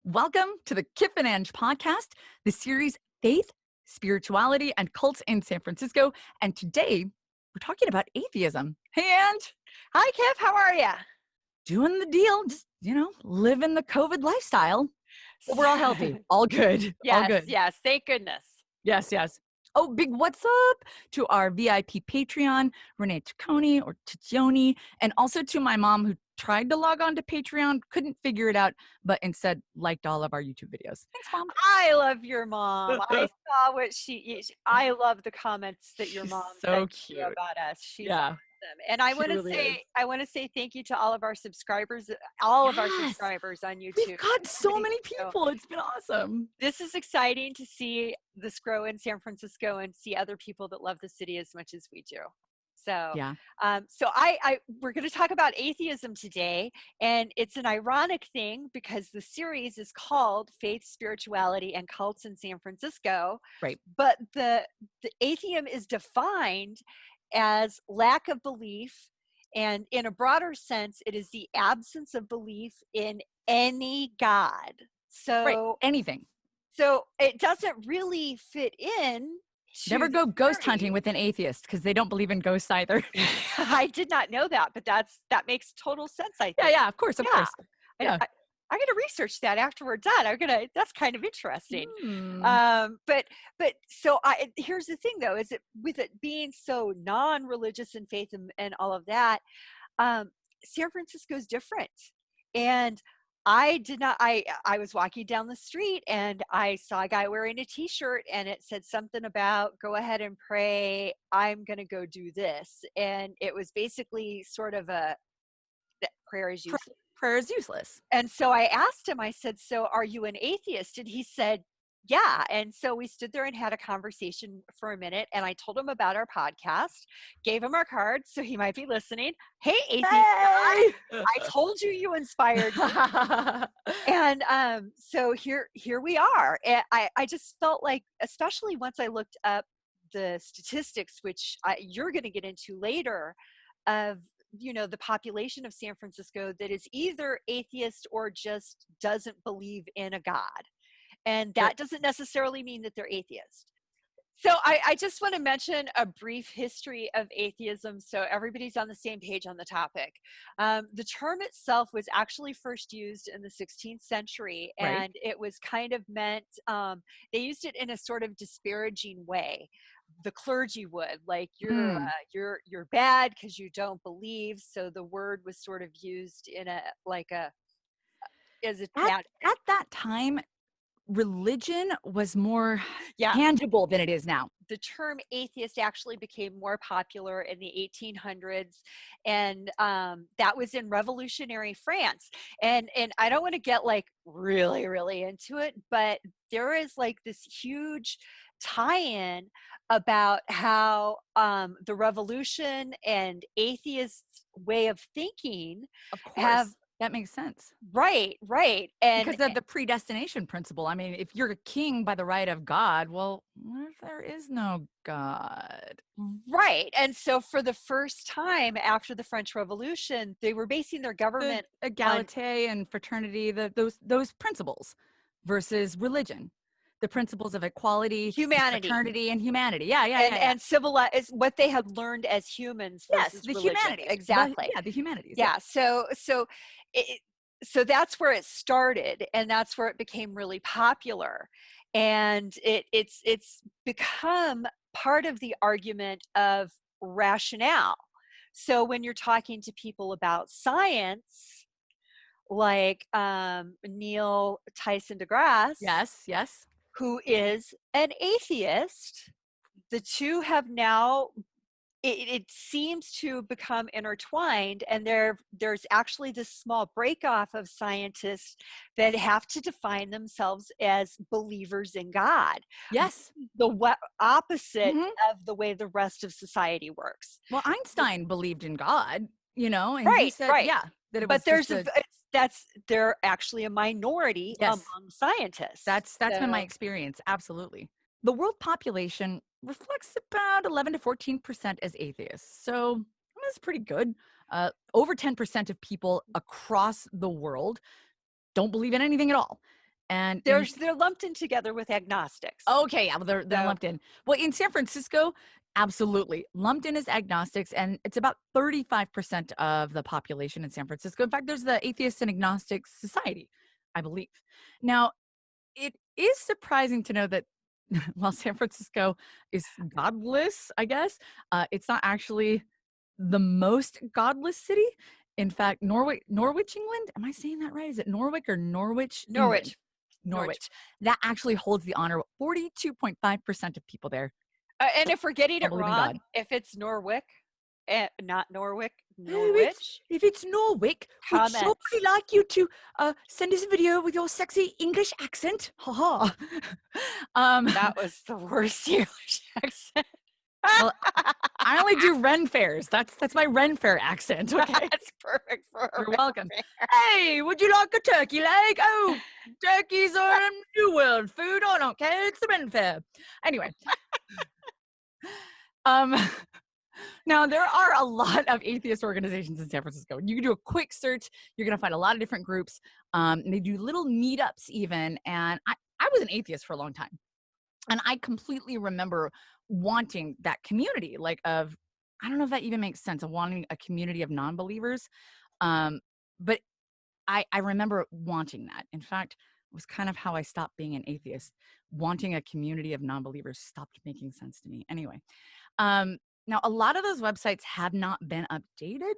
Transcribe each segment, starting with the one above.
Welcome to the Kiff and Ang podcast, the series Faith, Spirituality, and Cults in San Francisco. And today we're talking about atheism. Hey, Ange, Hi, Kiff. How are you? doing the deal, just, living the COVID lifestyle. But we're all healthy, all good, all Yes, good. yes. Thank goodness. Yes, yes. Oh, big what's up to our VIP Patreon, Renee Ciccone or Ciccioni, and also to my mom who tried to log on to Patreon, couldn't figure it out, but instead liked all of our YouTube videos. Thanks, Mom. I love your mom. I saw what I love the comments that your She's mom so said cute. about us. She's Yeah, awesome. And I she want to really say, is. I want to say thank you to all of our subscribers, all of our Yes, subscribers on YouTube. we've got so Everybody- many people. It's been awesome. This is exciting to see this grow in San Francisco and see other people that love the city as much as we do. So, Yeah. we're going to talk about atheism today, and it's an ironic thing because the series is called Faith, Spirituality, and Cults in San Francisco. Right. But the atheism is defined as lack of belief, and in a broader sense, it is the absence of belief in any God. Right. So, Anything. so it doesn't really fit in. Never go ghost theory. hunting with an atheist because they don't believe in ghosts either. I did not know that, but that makes total sense. I think. Yeah, of course, of course. Yeah. I'm gonna research that after we're done. That's kind of interesting. But so here's the thing though, is it with it being so non-religious in faith and all of that, San Francisco's different. And I was walking down the street and I saw a guy wearing a t-shirt and it said something about go ahead and pray, I'm going to go do this. And it was basically sort of that prayer is useless. Prayer is useless. And so I asked him, I said, so are you an atheist? And he said, yeah. And so we stood there and had a conversation for a minute. And I told him about our podcast, gave him our card. So he might be listening. Hey, atheist guy, I told you inspired me. And so here we are. And I just felt like, especially once I looked up the statistics, which you're going to get into later, of the population of San Francisco that is either atheist or just doesn't believe in a God. And that doesn't necessarily mean that they're atheist. So I just want to mention a brief history of atheism so everybody's on the same page on the topic. The term itself was actually first used in the 16th century, and it was kind of meant, they used it in a sort of disparaging way. The clergy would, like, you're bad because you don't believe. So the word was sort of used in as a bad. At that time, religion was more tangible than it is now. The term atheist actually became more popular in the 1800s, and that was in revolutionary France. And I don't want to get like really, really into it, but there is like this huge tie-in about how the revolution and atheist way of thinking have. That makes sense. Right. And because of the predestination principle. I mean, if you're a king by the right of God, well, what if there is no God? Right. And so for the first time after the French Revolution, they were basing their government on equality and fraternity, those principles versus religion. The principles of equality, humanity, fraternity, and humanity. Yeah. And civil is what they had learned as humans versus the religion. Humanities. Exactly. The humanities. Yeah. So that's where it started, and that's where it became really popular, and it's become part of the argument of rationale. So when you're talking to people about science, like Neil Tyson deGrasse, yes, who is an atheist, the two have now, it seems to become intertwined, and there's actually this small break off of scientists that have to define themselves as believers in God. Yes. The opposite of the way the rest of society works. Well, Einstein believed in God, and he said, that it was they're actually a minority among scientists. That's been my experience. Absolutely. The world population reflects about 11 to 14% as atheists. So that's pretty good. Over 10% of people across the world don't believe in anything at all. And They're lumped in together with agnostics. okay, yeah, well, they're So lumped in. Well, in San Francisco, absolutely lumped in as agnostics, and it's about 35% of the population in San Francisco. In fact, there's the Atheists and Agnostics Society, I believe. Now, it is surprising to know that while San Francisco is godless, I guess, it's not actually the most godless city. In fact, Norwich, England. Am I saying that right? Is it Norwich or Norwich, England? Norwich. Norwich. Norwich. That actually holds the honor. 42.5% of people there And if we're getting don't it believe in wrong, God. if it's Norwich, not Norwich, If Norwich, it's Norwich, we'd so comments. like you to send us a video with your sexy English accent. Ha ha. That was the worst English accent. Well, I only do Ren fairs. That's my Ren fair accent. Okay. That's perfect for a You're Ren welcome. fair. Hey, would you like a turkey leg? Oh, turkeys are a New World food. I don't care. It's the Ren fair. Anyway. Um, now there are a lot of atheist organizations in San Francisco. You can do a quick search. You're going to find a lot of different groups. And they do little meetups even. And I was an atheist for a long time. And I completely remember wanting that community, like of, I don't know if that even makes sense, of wanting a community of non-believers. But I remember wanting that. In fact, it was kind of how I stopped being an atheist. Wanting a community of non-believers stopped making sense to me. Anyway, now a lot of those websites have not been updated.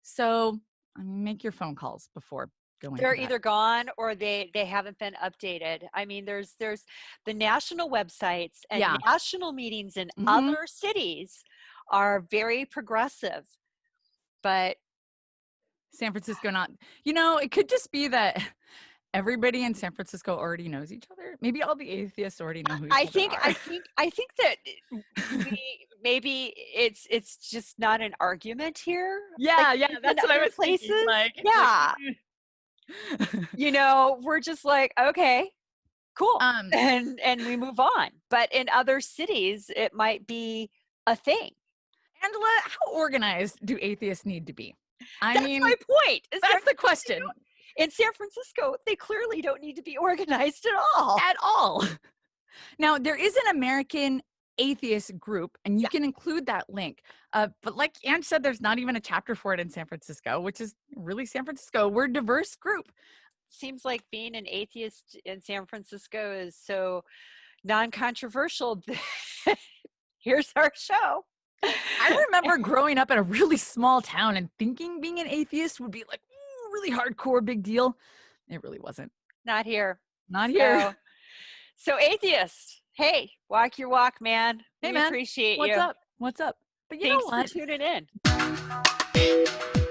So make your phone calls before going They're to that. either gone or they haven't been updated. I mean, there's the national websites and Yeah. national meetings in Mhm. other cities are very progressive, but San Francisco not, it could just be that everybody in San Francisco already knows each other. Maybe all the atheists already know who each I other think are. I think that maybe it's just not an argument here. Yeah, in that's what I other was thinking. places. Like, Yeah. eh. We're just like, okay, cool. um, And we move on. But in other cities, it might be a thing. Angela, how organized do atheists need to be? I That's mean, my point. that's the question. In San Francisco, they clearly don't need to be organized at all. At all. Now, there is an American atheist group, and you can include that link. But like Ange said, there's not even a chapter for it in San Francisco, which is really San Francisco. We're a diverse group. Seems like being an atheist in San Francisco is so non-controversial. Here's our show. I remember growing up in a really small town and thinking being an atheist would be like really hardcore, big deal. It really wasn't. Not here. Not here. So atheists, hey, walk your walk, man. Hey, we man. appreciate What's you. up? What's up? But you Thanks know what? for tuning in.